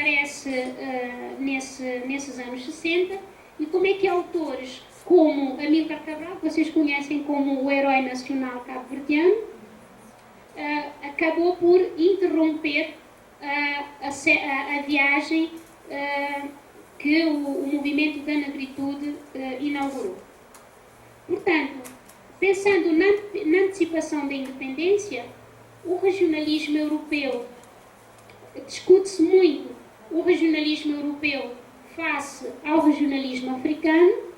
aparece nesses anos 60, e como é que autores como Amílcar Cabral, que vocês conhecem como o herói nacional cabo-verdiano, acabou por interromper a viagem que o movimento da negritude inaugurou. Portanto, pensando na antecipação da independência, o regionalismo europeu, discute-se muito o regionalismo europeu face ao regionalismo africano,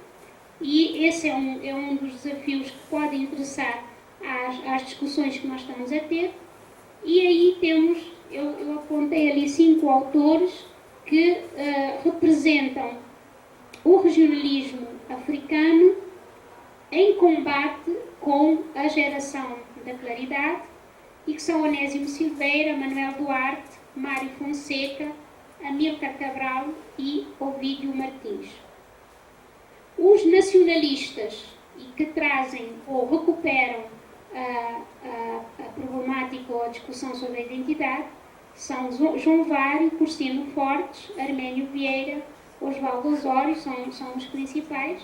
e esse é um dos desafios que pode interessar às discussões que nós estamos a ter. E aí temos, eu apontei ali 5 autores que representam o regionalismo africano em combate com a geração da claridade, e que são Onésimo Silveira, Manuel Duarte, Mário Fonseca, Amílcar Cabral e Ovídio Martins. Os nacionalistas, e que trazem ou recuperam a problemática ou a discussão sobre a identidade, são João Vário, Cursino Fortes, Arménio Vieira, Osvaldo Osório, são os principais.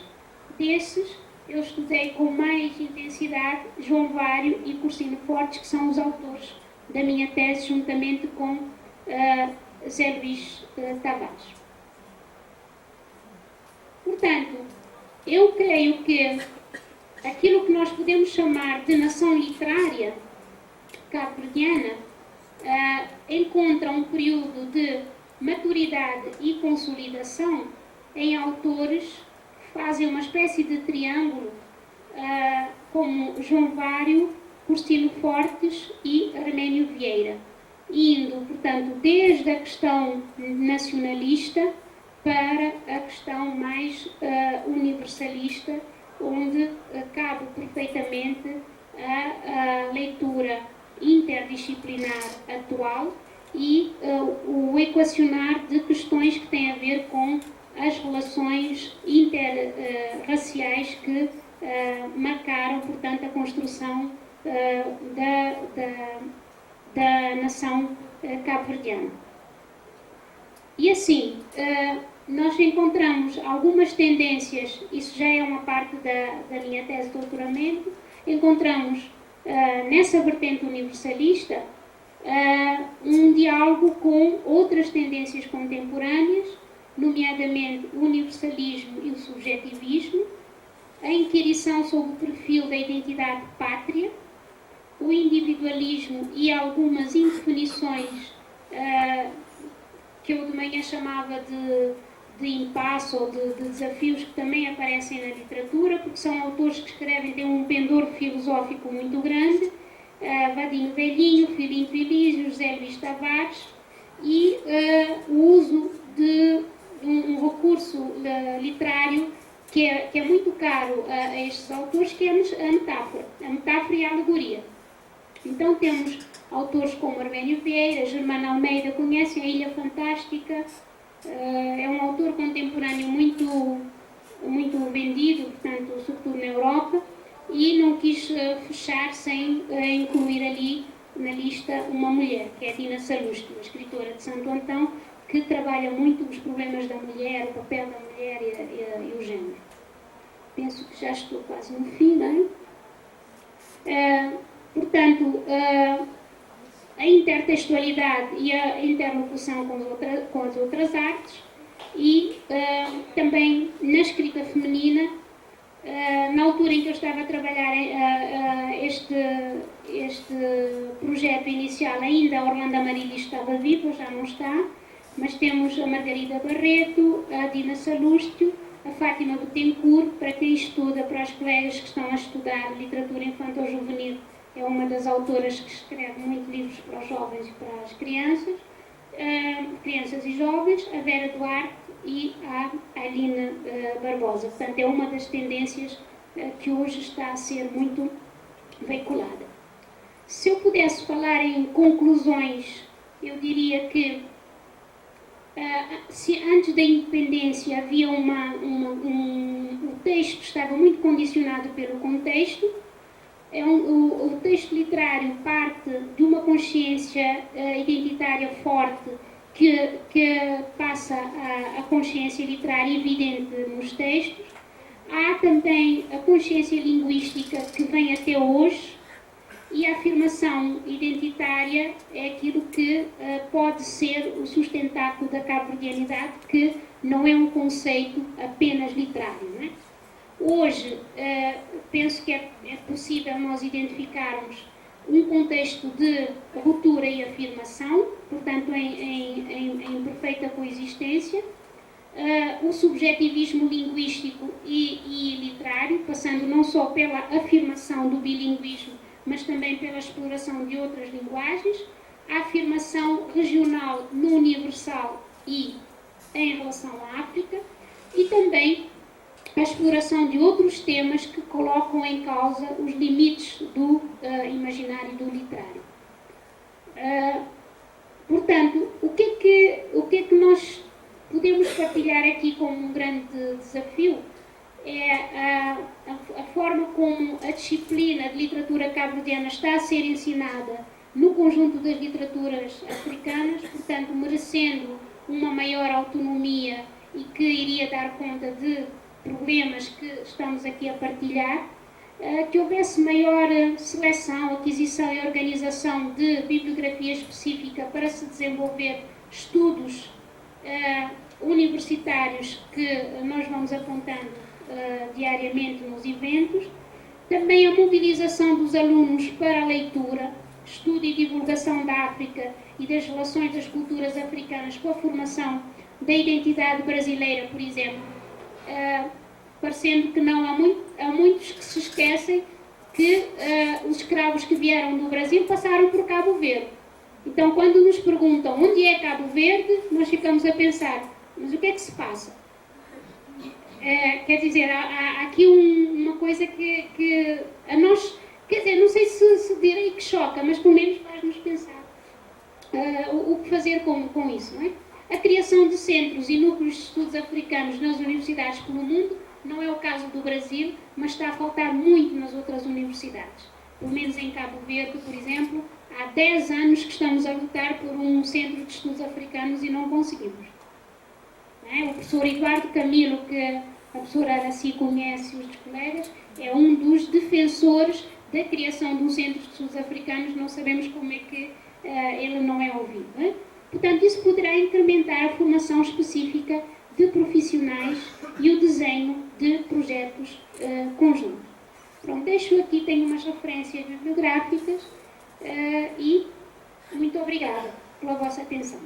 Desses, eu estudei com mais intensidade João Vário e Cursino Fortes, que são os autores da minha tese, juntamente com Zé Luís Tavares. Portanto, eu creio que aquilo que nós podemos chamar de nação literária cabo-verdiana encontra um período de maturidade e consolidação em autores que fazem uma espécie de triângulo, como João Vário, Cursino Fortes e Arménio Vieira, indo, portanto, desde a questão nacionalista para a questão mais universalista, onde cabe perfeitamente a leitura interdisciplinar atual e o equacionar de questões que têm a ver com as relações interraciais que marcaram, portanto, a construção da nação cabo-verdiana. E assim, nós encontramos algumas tendências, isso já é uma parte da minha tese de doutoramento, encontramos nessa vertente universalista um diálogo com outras tendências contemporâneas, nomeadamente o universalismo e o subjetivismo, a inquirição sobre o perfil da identidade pátria, o individualismo e algumas indefinições que eu de manhã chamava de impasse ou de desafios que também aparecem na literatura, porque são autores que escrevem, têm um pendor filosófico muito grande, Vadinho Velhinho, Filinto Elísio, José Luís Tavares, e o uso de um recurso literário que é muito caro a estes autores, que é a metáfora e a alegoria. Então temos autores como Arménio Vieira, Germano Almeida, conhecem A Ilha Fantástica, é um autor contemporâneo muito vendido, portanto, sobretudo na Europa, e não quis fechar sem incluir ali na lista uma mulher, que é Dina Salustio, uma escritora de Santo Antão, que trabalha muito os problemas da mulher, o papel da mulher e o género. Penso que já estou quase no fim, não é? Portanto, a intertextualidade e a interlocução com as outras artes, e também na escrita feminina, na altura em que eu estava a trabalhar este projeto inicial, ainda a Orlando Amarillo estava viva, já não está, mas temos a Margarida Barreto, a Dina Salustio, a Fátima Betancourt, para quem estuda, para as colegas que estão a estudar literatura infantil-juvenil, é uma das autoras que escreve muito livros para os jovens e para as crianças e jovens, a Vera Duarte e a Aline Barbosa. Portanto, é uma das tendências que hoje está a ser muito veiculada. Se eu pudesse falar em conclusões, eu diria que se antes da independência havia o texto estava muito condicionado pelo contexto, o texto literário parte de uma consciência identitária forte, que passa a consciência literária evidente nos textos. Há também a consciência linguística que vem até hoje, e a afirmação identitária é aquilo que pode ser o sustentáculo da cabo-verdianidade, que não é um conceito apenas literário. Não é? Hoje, penso que é possível nós identificarmos um contexto de ruptura e afirmação, portanto, em perfeita coexistência, o subjetivismo linguístico e literário, passando não só pela afirmação do bilinguismo, mas também pela exploração de outras linguagens, a afirmação regional no universal e em relação à África, e também a exploração de outros temas que colocam em causa os limites do imaginário do literário. Portanto, o que é que nós podemos partilhar aqui como um grande desafio é a forma como a disciplina de literatura cabo-verdiana está a ser ensinada no conjunto das literaturas africanas, portanto, merecendo uma maior autonomia e que iria dar conta de problemas que estamos aqui a partilhar, que houvesse maior seleção, aquisição e organização de bibliografia específica para se desenvolver estudos universitários que nós vamos apontando diariamente nos eventos. Também a mobilização dos alunos para a leitura, estudo e divulgação da África e das relações das culturas africanas com a formação da identidade brasileira, por exemplo, parecendo que não há muitos que se esquecem que os escravos que vieram do Brasil passaram por Cabo Verde. Então, quando nos perguntam onde é Cabo Verde, nós ficamos a pensar, mas o que é que se passa? Quer dizer, há aqui uma coisa que a nós, quer dizer, não sei se direi que choca, mas pelo menos faz-nos pensar o que fazer com isso, não é? A criação de centros e núcleos de estudos africanos nas universidades pelo mundo não é o caso do Brasil, mas está a faltar muito nas outras universidades. Pelo menos em Cabo Verde, por exemplo, há 10 anos que estamos a lutar por um centro de estudos africanos e não conseguimos. Não é? O professor Eduardo Camilo, que a professora Araci conhece, os colegas, é um dos defensores da criação de um centro de estudos africanos. Não sabemos como é que ele não é ouvido. Não é? Portanto, isso poderá incrementar a formação específica de profissionais e o desenho de projetos conjuntos. Pronto, deixo aqui, tenho umas referências bibliográficas e muito obrigada pela vossa atenção.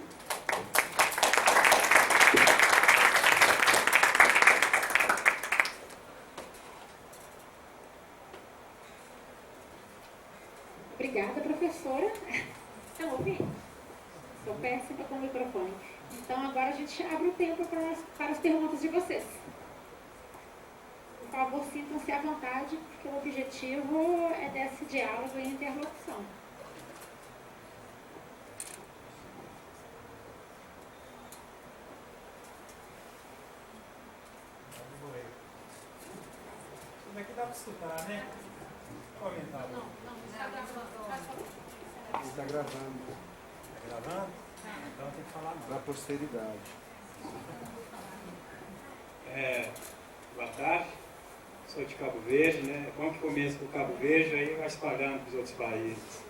Obrigada, professora. Estão ouvindo? Estou péssima com o microfone. Então, agora a gente abre o tempo para as perguntas de vocês. Por favor, sintam-se à vontade, porque o objetivo é desse diálogo e interlocução. Como é que dá para escutar, né? Comentar. Não, está gravando. Ele está gravando. Está gravando? Então tem que falar mais. Para a posteridade. Boa tarde, sou de Cabo Verde, né? É bom que começa com Cabo Verde, aí vai espalhando para os outros países.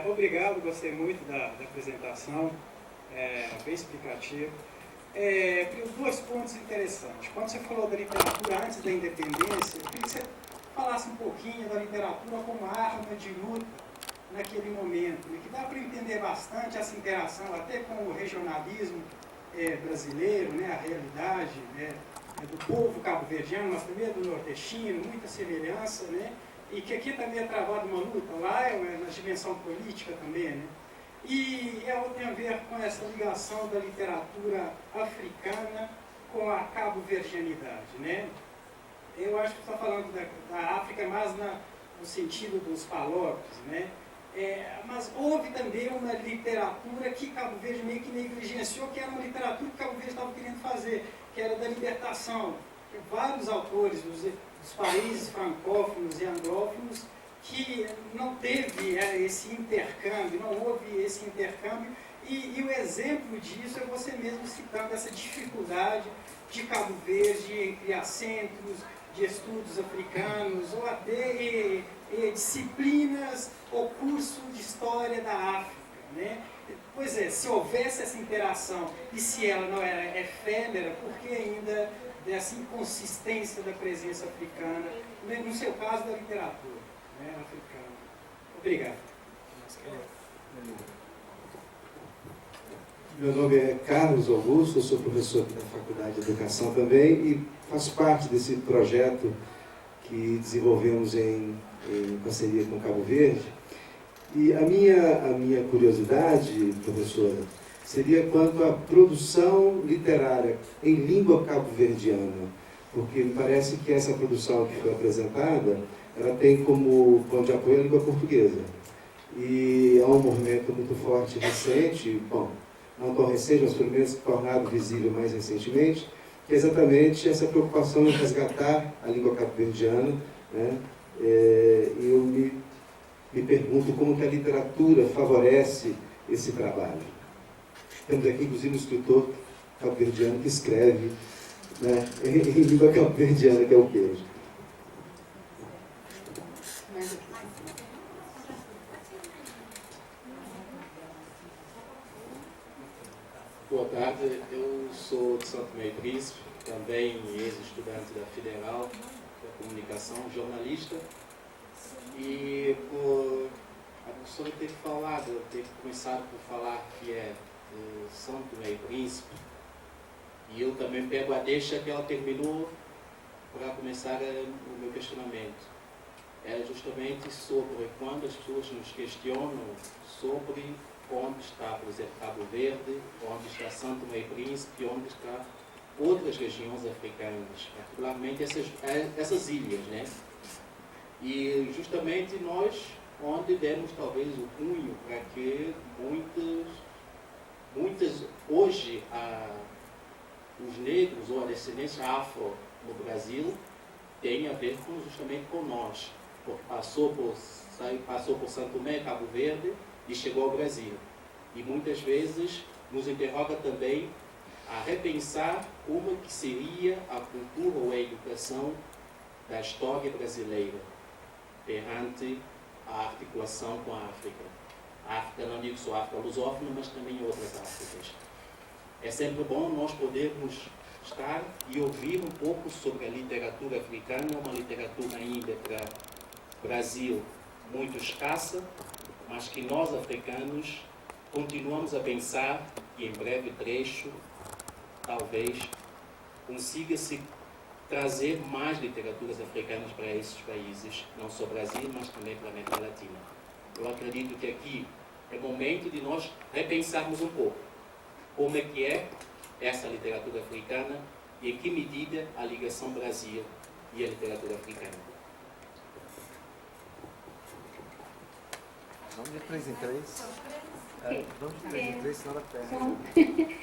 Obrigado, gostei muito da apresentação, bem explicativo. Dois pontos interessantes. Quando você falou da literatura antes da independência, eu queria que você falasse um pouquinho da literatura como arma de luta naquele momento, né? Que dá para entender bastante essa interação até com o regionalismo brasileiro, né? A realidade, né? Do povo cabo-verdiano, mas também do nordestino, muita semelhança, né? E que aqui também é travada uma luta, lá na dimensão política também, né? E ela tem a ver com essa ligação da literatura africana com a cabo-verdianidade, né? Eu acho que você está falando da África mais no sentido dos palopes, né? Mas houve também uma literatura que Cabo Verde meio que negligenciou, que era uma literatura que Cabo Verde estava querendo fazer, que era da libertação. Vários autores dos países francófonos e anglófonos que não teve esse intercâmbio, não houve esse intercâmbio, E o exemplo disso é você mesmo citando essa dificuldade de Cabo Verde em criar centros de estudos africanos, ou até disciplinas ou curso de história da África, né? Pois é, se houvesse essa interação e se ela não era efêmera, por que ainda dessa inconsistência da presença africana, no seu caso da literatura, né, africana? Obrigado. Meu nome é Carlos Augusto, eu sou professor aqui da Faculdade de Educação também e faço parte desse projeto que desenvolvemos em parceria com Cabo Verde. E a minha curiosidade, professora, seria quanto à produção literária em língua cabo-verdiana, porque me parece que essa produção que foi apresentada, ela tem como ponto de apoio a língua portuguesa. E há um movimento muito forte recente, bom, não tão recente, mas pelo menos tornado visível mais recentemente, que é exatamente essa preocupação em resgatar a língua cabo-verdiana, né? E eu me pergunto como que a literatura favorece esse trabalho. Temos aqui, inclusive, um escritor cabo-verdiano que escreve, né, em língua cabo-verdiana, que é o queijo. Boa tarde, eu sou de Santo Tomé e Príncipe, também ex-estudante da Federal da Comunicação, jornalista. E a professora ter começado por falar que é de São Tomé e Príncipe, e eu também pego a deixa que ela terminou para começar o meu questionamento. É justamente sobre quando as pessoas nos questionam sobre onde está, por exemplo, Cabo Verde, onde está São Tomé e Príncipe, onde está outras regiões africanas, particularmente essas ilhas, né? E justamente nós, onde demos talvez o cunho para que muitas hoje, os negros ou a descendência afro no Brasil tem a ver justamente com nós, porque passou por São Tomé, Cabo Verde e chegou ao Brasil. E muitas vezes nos interroga também a repensar como que seria a cultura ou a educação da história brasileira perante a articulação com a África. A África, não digo só a África lusófona, mas também outras Áfricas. É sempre bom nós podermos estar e ouvir um pouco sobre a literatura africana, uma literatura ainda para o Brasil muito escassa, mas que nós africanos continuamos a pensar e em breve trecho talvez consiga-se trazer mais literaturas africanas para esses países, não só Brasil, mas também para a América Latina. Eu acredito que aqui é momento de nós repensarmos um pouco como é que é essa literatura africana e em que medida a ligação Brasil e a literatura africana. Vamos de 3 em 3. Vamos de 3 em 3, senão ela perde.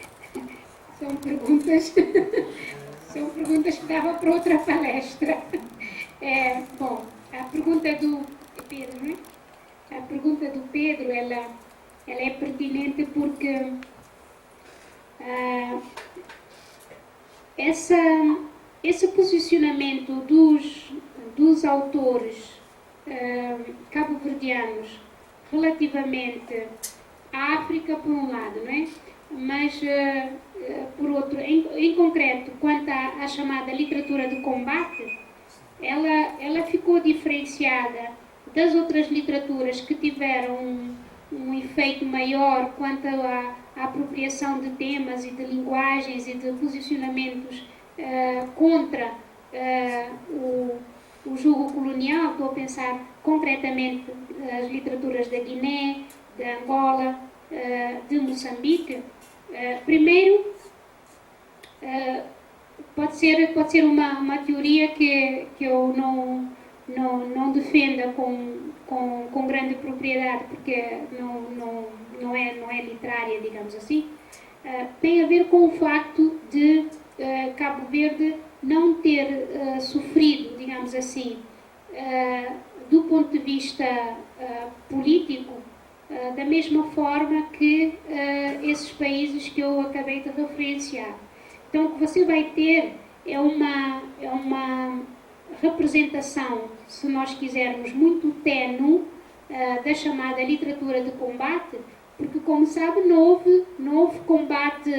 São perguntas, são perguntas que dava para outra palestra. Bom, a pergunta do Pedro, né? A pergunta do Pedro, ela é pertinente porque esse posicionamento dos autores cabo-verdianos relativamente à África, por um lado, não é? Mas, por outro, em concreto, quanto à chamada literatura de combate, ela ficou diferenciada das outras literaturas que tiveram um efeito maior quanto à apropriação de temas e de linguagens e de posicionamentos contra o jugo colonial. Estou a pensar concretamente as literaturas da Guiné, de Angola, de Moçambique. Primeiro, pode ser uma teoria que eu não defenda com grande propriedade, porque não é literária, digamos assim. Tem a ver com o facto de Cabo Verde não ter sofrido, digamos assim, do ponto de vista político, da mesma forma que esses países que eu acabei de referenciar. Então, o que você vai ter é uma representação, se nós quisermos, muito ténue da chamada literatura de combate, porque, como sabe, não houve combate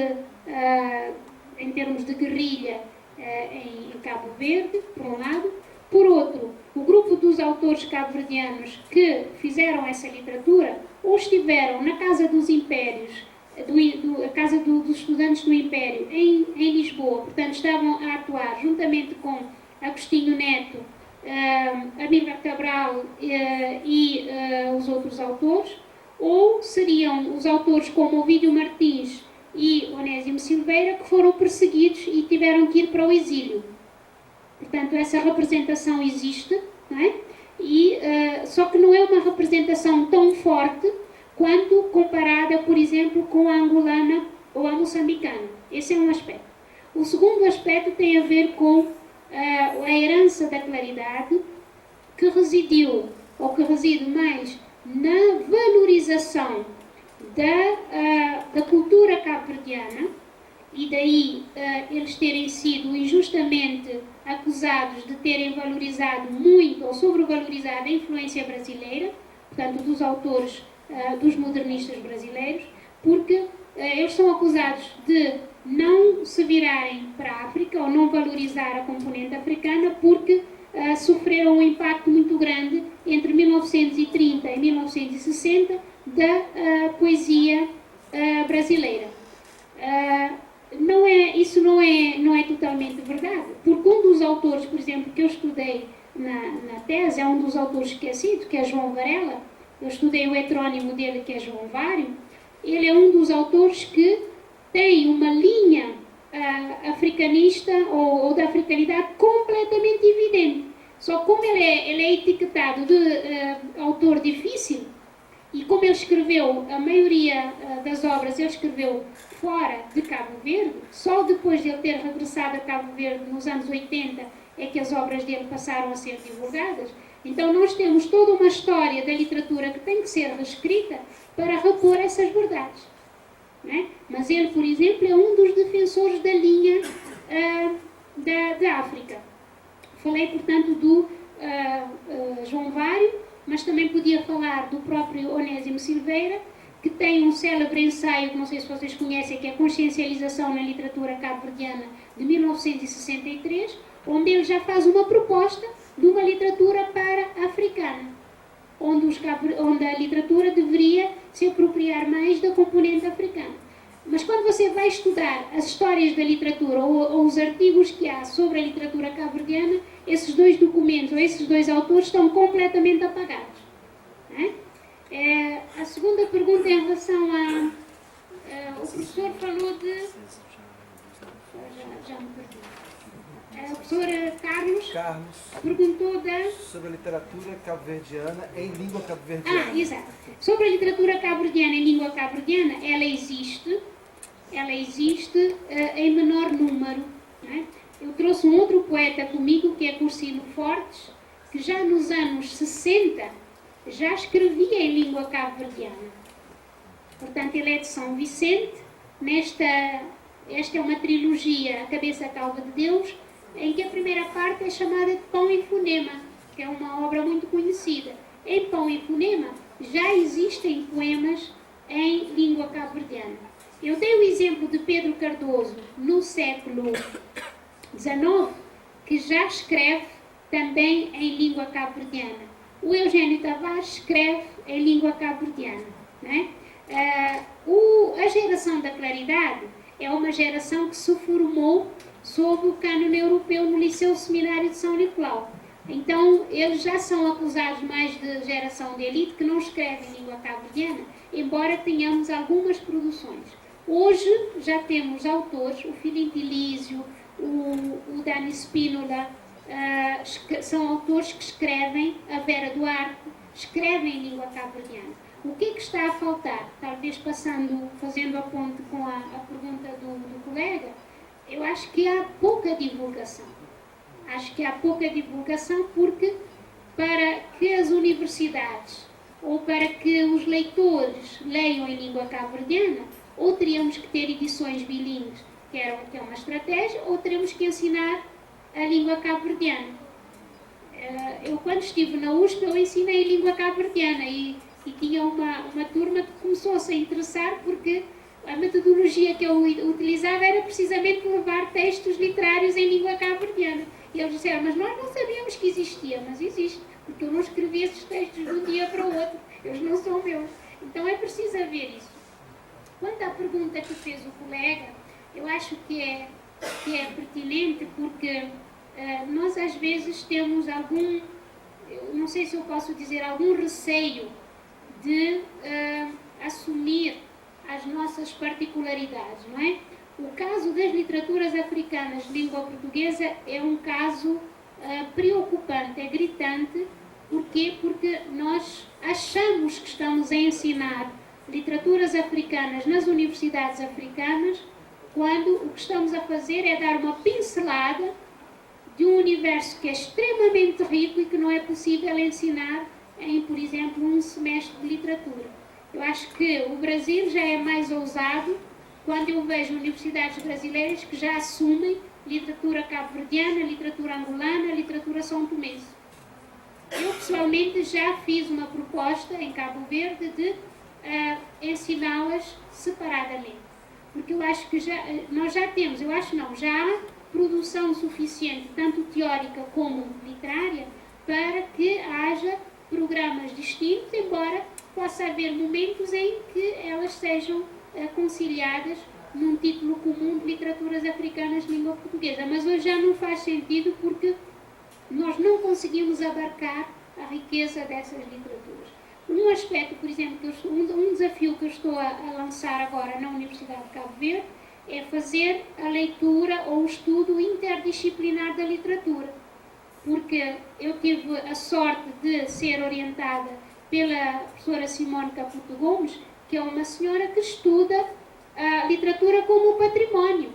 em termos de guerrilha em Cabo Verde, por um lado. Por outro, o grupo dos autores cabo-verdianos que fizeram essa literatura ou estiveram na Casa dos Impérios, a Casa dos Estudantes do Império, em Lisboa, portanto estavam a atuar juntamente com Agostinho Neto, Amílcar Cabral e os outros autores, ou seriam os autores como Ovídio Martins e Onésimo Silveira, que foram perseguidos e tiveram que ir para o exílio. Portanto, essa representação existe, não é? Só que não é uma representação tão forte quanto comparada, por exemplo, com a angolana ou a moçambicana. Esse é um aspecto. O segundo aspecto tem a ver com a herança da claridade, que residiu, ou que reside mais, na valorização da cultura cabo-verdiana, e daí eles terem sido injustamente acusados de terem valorizado muito ou sobrevalorizado a influência brasileira, portanto, dos autores, dos modernistas brasileiros, porque eles são acusados de não se virarem para a África ou não valorizar a componente africana, porque sofreram um impacto muito grande entre 1930 e 1960 da poesia brasileira. Isso não é totalmente verdade, porque um dos autores, por exemplo, que eu estudei na tese, é um dos autores esquecidos, que é João Varela. Eu estudei o heterônimo dele, que é João Vário. Ele é um dos autores que tem uma linha africanista ou da africanidade completamente evidente. Só como ele é etiquetado de autor difícil, e como ele escreveu, a maioria das obras ele escreveu fora de Cabo Verde, só depois de ele ter regressado a Cabo Verde nos anos 80 é que as obras dele passaram a ser divulgadas. Então nós temos toda uma história da literatura que tem que ser reescrita para repor essas verdades. Não é? Mas ele, por exemplo, é um dos defensores da linha da África. Falei, portanto, do João Vário, mas também podia falar do próprio Onésimo Silveira, que tem um célebre ensaio, que não sei se vocês conhecem, que é a Consciencialização na Literatura Cabo-Verdiana, de 1963, onde ele já faz uma proposta de uma literatura para africana, onde a literatura deveria se apropriar mais da componente africana. Mas quando você vai estudar as histórias da literatura ou os artigos que há sobre a literatura cabo-verdiana, esses dois documentos ou esses dois autores estão completamente apagados. A segunda pergunta é em relação o professor falou de... Já me perdi. O professor Carlos perguntou sobre a literatura cabo-verdiana em língua cabo-verdiana. Exato. Sobre a literatura cabo-verdiana em língua cabo-verdiana, ela existe em menor número. Não é? Eu trouxe um outro poeta comigo, que é Cursino Fortes, que já nos anos 60 já escrevia em língua cabo-verdiana. Portanto, ele é de São Vicente. Esta é uma trilogia, A Cabeça Calva de Deus, em que a primeira parte é chamada de Pão e Fonema, que é uma obra muito conhecida. Em Pão e Fonema já existem poemas em língua cabo-verdiana. Eu dei o exemplo de Pedro Cardoso, no século XIX, que já escreve também em língua cabo-verdiana. O Eugênio Tavares escreve em língua cabo-verdiana. Né? A geração da claridade é uma geração que se formou sob o cânone europeu no Liceu Seminário de São Nicolau. Então, eles já são acusados mais de geração de elite, que não escreve em língua cabo-verdiana, embora tenhamos algumas produções. Hoje já temos autores, o Filipe Lísio, o Dani Spínola, são autores que escrevem, a Vera Duarte, escrevem em língua cabo-verdiana. O que é que está a faltar? Talvez fazendo a ponte com a pergunta do colega, eu acho que há pouca divulgação. Acho que há pouca divulgação porque, para que as universidades ou para que os leitores leiam em língua cabo-verdiana, ou teríamos que ter edições bilíngues, que é uma estratégia, ou teremos que ensinar a língua cabo-verdiana. Eu, quando estive na USP, eu ensinei língua cabo-verdiana e tinha uma turma que começou a se interessar porque a metodologia que eu utilizava era precisamente levar textos literários em língua cabo-verdiana. E eles disseram, mas nós não sabíamos que existia, mas existe, porque eu não escrevi esses textos de um dia para o outro, eles não são meus. Então é preciso haver isso. Quanto à pergunta que fez o colega, eu acho que é pertinente porque nós às vezes temos algum, eu não sei se eu posso dizer, algum receio de assumir as nossas particularidades, não é? O caso das literaturas africanas de língua portuguesa é um caso preocupante, é gritante. Porquê? Porque nós achamos que estamos a ensinar literaturas africanas nas universidades africanas, quando o que estamos a fazer é dar uma pincelada de um universo que é extremamente rico e que não é possível ensinar em, por exemplo, um semestre de literatura. Eu acho que o Brasil já é mais ousado quando eu vejo universidades brasileiras que já assumem literatura cabo-verdiana, literatura angolana, literatura são-tomense. Eu, pessoalmente, já fiz uma proposta em Cabo Verde de ensiná-las separadamente. Porque eu acho que nós já temos, já há produção suficiente, tanto teórica como literária, para que haja programas distintos, embora possa haver momentos em que elas sejam conciliadas num título comum de literaturas africanas de língua portuguesa. Mas hoje já não faz sentido porque nós não conseguimos abarcar a riqueza dessas literaturas. Um aspecto, por exemplo, um desafio que eu estou a lançar agora na Universidade de Cabo Verde é fazer a leitura ou o estudo interdisciplinar da literatura. Porque eu tive a sorte de ser orientada pela professora Simone Caputo Gomes, que é uma senhora que estuda a literatura como património.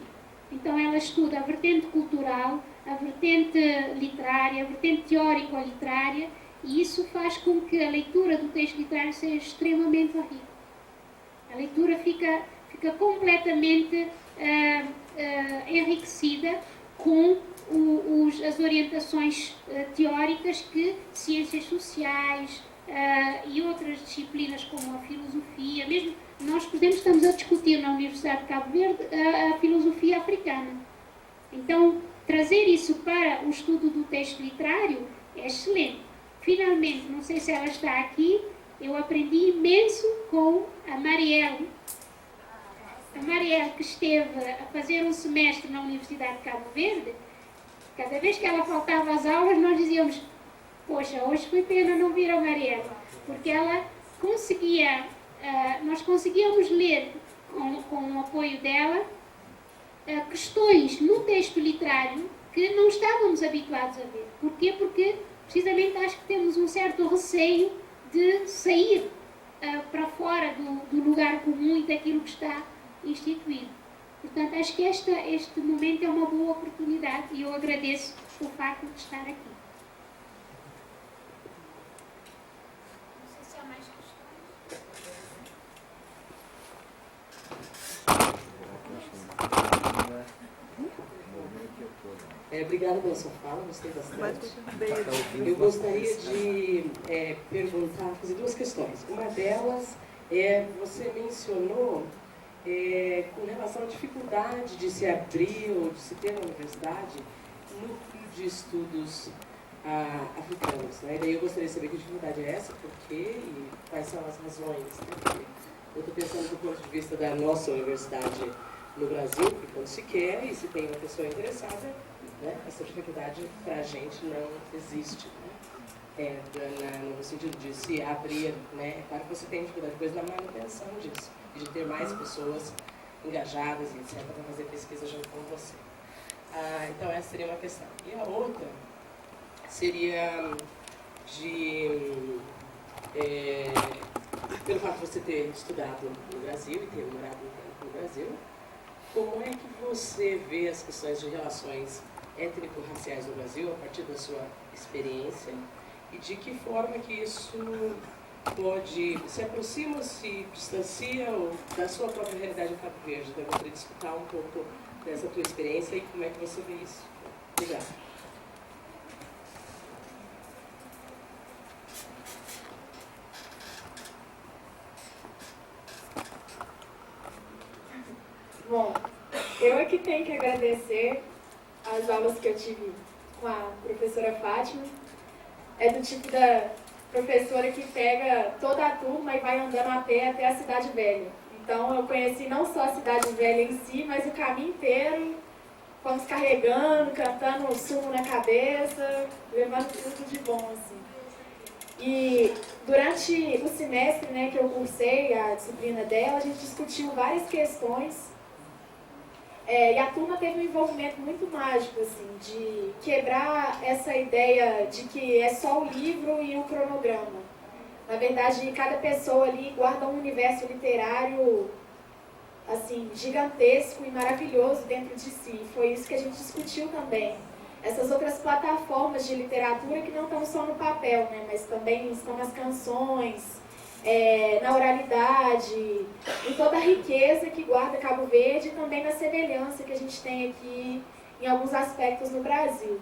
Então ela estuda a vertente cultural, a vertente literária, a vertente teórico-literária, e isso faz com que a leitura do texto literário seja extremamente rica. A leitura fica completamente enriquecida com as orientações teóricas que ciências sociais e outras disciplinas como a filosofia, mesmo nós, por exemplo, estamos a discutir na Universidade de Cabo Verde a filosofia africana. Então, trazer isso para o estudo do texto literário é excelente. Finalmente, não sei se ela está aqui, eu aprendi imenso com a Marielle. A Marielle, que esteve a fazer um semestre na Universidade de Cabo Verde, cada vez que ela faltava às aulas, nós dizíamos, poxa, hoje foi pena não vir a Marielle, porque ela conseguia, nós conseguíamos ler, com o apoio dela, questões no texto literário que não estávamos habituados a ver. Porquê? Porque, precisamente, acho que temos um certo receio de sair para fora do lugar comum e daquilo que está instituído. Portanto, acho que este momento é uma boa oportunidade e eu agradeço o facto de estar aqui. Não sei se há mais questões. Obrigada pela sua fala, gostei bastante. Eu gostaria de fazer duas questões. Uma delas você mencionou com relação à dificuldade de se abrir ou de se ter na universidade núcleo de estudos africanos. Né? E daí eu gostaria de saber que dificuldade é essa, por quê e quais são as razões. Né? Eu estou pensando do ponto de vista da nossa universidade no Brasil, que quando se quer e se tem uma pessoa interessada, né, essa dificuldade para a gente não existe. Né? No sentido de se abrir, né? É claro que você tem dificuldade depois na manutenção disso, e de ter mais pessoas engajadas e etc. para fazer pesquisa junto com você. Então essa seria uma questão. E a outra seria pelo fato de você ter estudado no Brasil e ter morado um tempo no Brasil, como é que você vê as questões de relações étnico-raciais no Brasil a partir da sua experiência e de que forma que isso se aproxima ou se distancia da sua própria realidade em Cabo Verde? Eu gostaria de escutar um pouco dessa tua experiência e como é que você vê isso. Obrigada. Bom, eu é que tenho que agradecer as aulas que eu tive com a professora Fátima. É do tipo da professora que pega toda a turma e vai andando a pé até a Cidade Velha. Então eu conheci não só a Cidade Velha em si, mas o caminho inteiro. Fomos carregando, cantando sumo na cabeça, levando tudo de bom, assim. E durante o semestre, né, que eu cursei a disciplina dela, a gente discutiu várias questões. E a turma teve um envolvimento muito mágico, assim, de quebrar essa ideia de que é só o livro e o cronograma. Na verdade, cada pessoa ali guarda um universo literário, assim, gigantesco e maravilhoso dentro de si. Foi isso que a gente discutiu também. Essas outras plataformas de literatura que não estão só no papel, né, mas também estão nas canções, na oralidade, em toda a riqueza que guarda Cabo Verde e também na semelhança que a gente tem aqui em alguns aspectos no Brasil.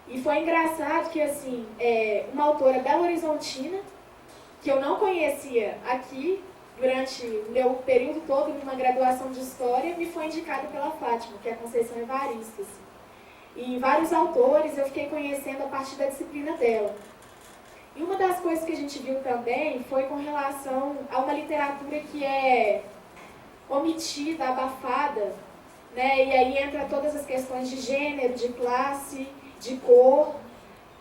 E foi engraçado que, assim, uma autora belo-horizontina, que eu não conhecia aqui, durante o meu período todo numa graduação de História, me foi indicada pela Fátima, que é a Conceição Evaristo. Assim. E vários autores eu fiquei conhecendo a partir da disciplina dela. E uma das coisas que a gente viu também foi com relação a uma literatura que é omitida, abafada, né? E aí entra todas as questões de gênero, de classe, de cor.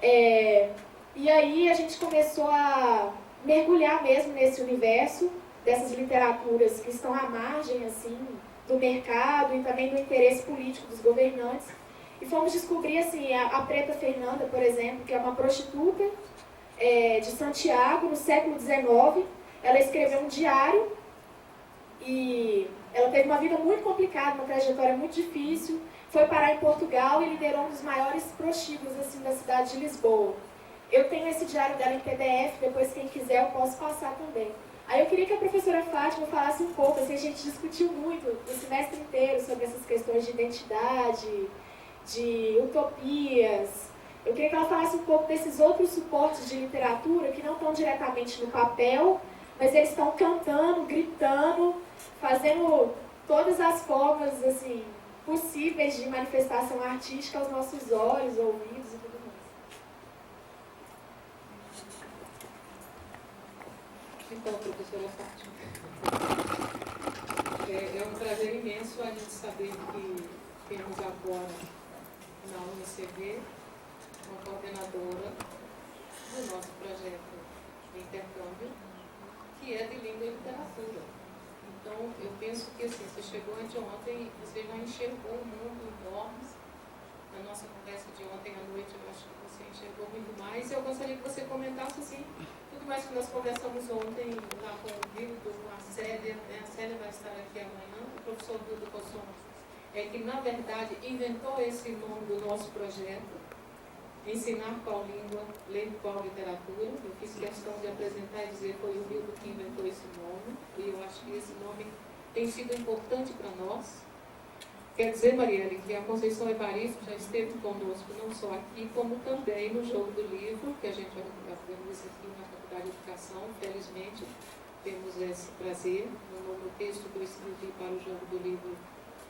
E aí a gente começou a mergulhar mesmo nesse universo dessas literaturas que estão à margem assim, do mercado e também do interesse político dos governantes. E fomos descobrir assim, a Preta Fernanda, por exemplo, que é uma prostituta de Santiago, no século XIX. Ela escreveu um diário e ela teve uma vida muito complicada, uma trajetória muito difícil. Foi parar em Portugal e liderou um dos maiores prostíbulos assim, da cidade de Lisboa. Eu tenho esse diário dela em PDF, depois quem quiser eu posso passar também. Aí eu queria que a professora Fátima falasse um pouco, assim, a gente discutiu muito o semestre inteiro sobre essas questões de identidade, de utopias. Eu queria que ela falasse um pouco desses outros suportes de literatura que não estão diretamente no papel, mas eles estão cantando, gritando, fazendo todas as formas assim, possíveis de manifestação artística aos nossos olhos, ouvidos e tudo mais. Então, professora Fátima, é um prazer imenso a gente saber que temos agora na UNICV uma coordenadora do nosso projeto de intercâmbio, que é de língua e literatura. Então, eu penso que assim, você chegou anteontem e você já enxergou um mundo enorme. Na nossa conversa de ontem à noite, eu acho que você enxergou muito mais. E eu gostaria que você comentasse assim, tudo mais que nós conversamos ontem lá com o Vildo, com a Célia, né? A Célia vai estar aqui amanhã, o professor Vildo Cosson, que na verdade inventou esse nome do nosso projeto, ensinar qual língua, ler qual literatura. Eu fiz questão de apresentar e dizer que foi o Vildo que inventou esse nome, e eu acho que esse nome tem sido importante para nós. Quer dizer, Marielle, que a Conceição Evaristo já esteve conosco, não só aqui, como também no Jogo do Livro, que a gente organiza aqui na Faculdade de Educação. Felizmente, temos esse prazer. No texto que eu escrevi para o Jogo do Livro,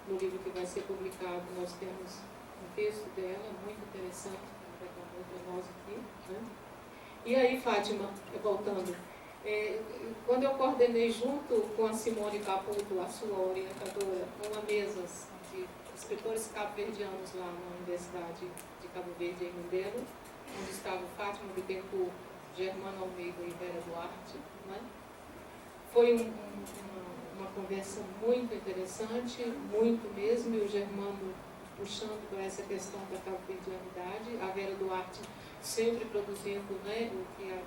no livro que vai ser publicado, nós temos um texto dela, muito interessante, que vai dar para nós aqui. Né? E aí, Fátima, voltando, quando eu coordenei junto com a Simone Caputo, a sua orientadora, uma mesa de escritores cabo-verdianos lá na Universidade de Cabo Verde, em Mindelo, onde estavam Fátima Bittencourt, Germano Almeida e Vera Duarte. Né? Foi uma conversa muito interessante, muito mesmo, e o Germano puxando para essa questão da cabo-verdianidade, a Vera Duarte sempre produzindo, né, o que há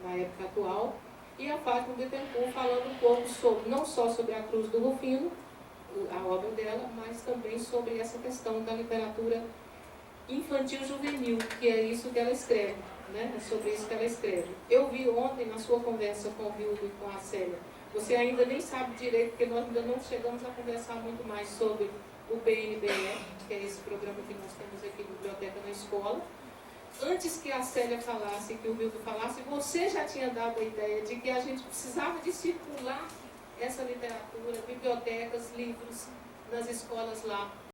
na época atual, e a Fátima Bittencourt falando um pouco sobre, não só sobre a Cruz do Rufino, a obra dela, mas também sobre essa questão da literatura infantil-juvenil, que é isso que ela escreve. né? É sobre isso que ela escreve. Eu vi ontem, na sua conversa com o Vildo e com a Célia, você ainda nem sabe direito, porque nós ainda não chegamos a conversar muito mais sobre o BNBE, que é esse programa que nós temos aqui, Biblioteca na Escola. Antes que a Célia falasse, que o Vildo falasse, você já tinha dado a ideia de que a gente precisava de circular essa literatura, bibliotecas, livros, nas escolas lá